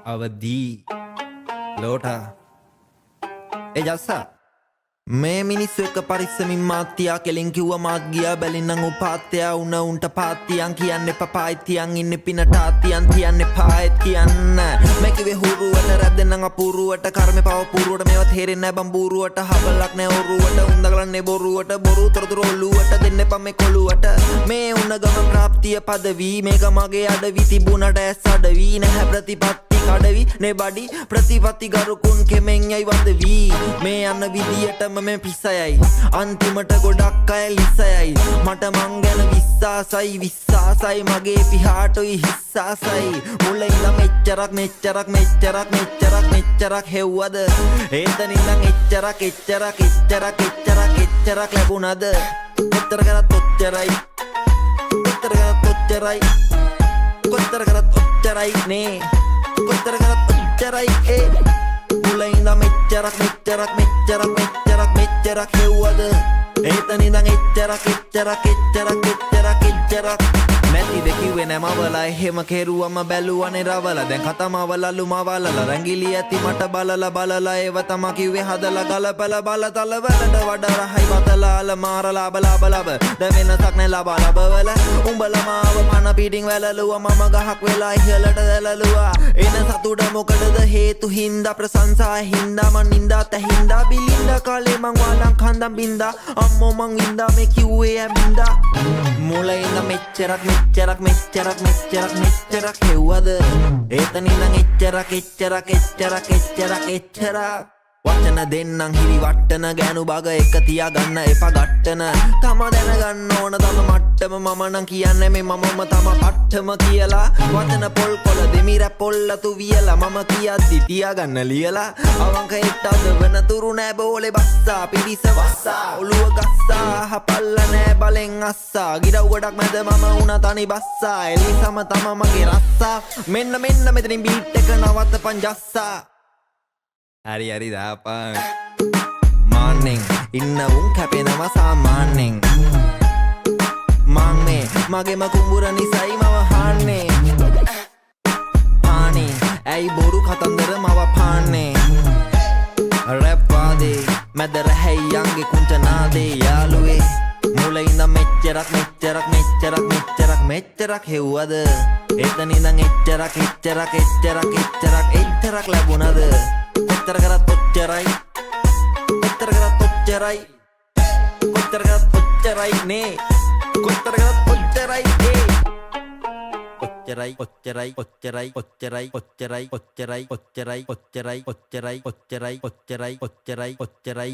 අවදී ලෝටා ඒ ජස්සා මේ මිනිස්සු එක්ක පරිස්සමින් මාත්‍යා කෙලින් කිව්ව මාත් ගියා බැලින්නම් උපාත්‍යා උන උන්ට පාත්තියන් කියන්නේ පපායිතියන් ඉන්නේ පිනට ආතියන් තියන්නේ පායත් කියන්න මේ කිව්වේ හුරුවට රැද්දෙන්නම් අපුරුවට කර්මේ පව පුරුවට මේවා තේරෙන්නේ නැ බම්බුරුවට හබලක් නැ ඔරුවට උන්දගලන්නේ බොරුවට බොරු තොරතුරු ඔළුවට දෙන්නේ පම් මේ කොළුවට මේ උන ගම ප්‍රාප්තිය පදවි මේක මගේ අඩවි තිබුණට ඇස් අඩවි නැහැ ප්‍රතිපත්ති කඩවි නේ බඩි ප්‍රතිපත්ති ගරුකුන් කෙමෙන් යයි වදවි මේ යන විදියටම මේ පිස්සයයි අන්තිමට ගොඩක් අය ලිස්සයයි මට මං ගැන විශ්වාසයි මගේ පිහාටුයි හිස්සාසයි මුල ඉඳන් මෙච්චරක් හෙව්වද එතන ඉඳන් එච්චරක් ලැබුණද කොච්චර කරත් ඔච්චරයි නේ කොච්චර කරත් ඔච්චරයි ඒ මුල ඉඳන් මෙච්චරක් හෙව්වද එතන ඉඳන් එච්චරක් නැතිද කිව්වේ නැ මවලා එහෙම කෙරුවම බැලුවනේ රවලා දැන් කතමවලලු මවලලා රැඟිලි ඇති මට බලලා ඒව තම කිව්වේ හදලා ගලපලා බලතල වලට වඩා රහයි වතලාල මාරලා බලාබලබ දැන් වෙනසක් නැ ලබලබවල උඹලා මාව පන පිටින් වැලලුවා මම ගහක් වෙලා ඉහළට දැලලුවා එන සතුට මොකටද හේතු හින්දා ප්‍රශංසා හින්දා මන් නින්දා තැහින්දා බිලින්දා කාලේ මං වාලං කන්දම් බින්දා අම්මෝ මං ඉඳා මේ කිව්වේ ඇඹින්දා මුල ඉඳන් මෙච්චරක් හෙව්වද එතන ඉඳන් එච්චරක් වචන දෙන්නම් හිරි වට්ටන ගෑනු බග එක තියාගන්න එපා ගට්ටන තම දැනගන්න ඕන තම මට්ටම මම නම් කියන්නේ මේ මමම තම පට්ටම කියලා වචන පොල් කොළ දෙමිර පොල්ලතු වියලා මම කියද්දි තියාගන්න ලියලා අවංක එක්ටද වෙන තුරු නෑ බෝලේ බස්සා පිරිස වස්සා ඔළුව ගස්සා හපල්ල නෑ බලෙන් අස්සා ගිරව් ගොඩක් මැද මම උන තනි බස්සා එලිසම තම මගේ රස්සා මෙන්න මෙතනින් බීට් එක නවත්තපන් ජස්සා හරි දාපන් මාන්නෙන් ඉන්න උන් කැපෙනවා සාමාන්නෙන් මං මේ මගේම කුඹුර නිසයි මව හාන්නේ පානේ ඇයි බොරු කතන්දර මව පාන්නේ රැප් වාදේ මැද රැහැයියන්ගේ කුංචනාදේ යාළුවේ මුල ඉඳන් මෙච්චරක් හෙව්වද එතන ඉඳන් එච්චරක් ලැබුණද කොච්චර කරත් ඔච්චරයි නේ කොච්චර කරත් ඔච්චරයි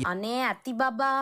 අනේ ඇති බබා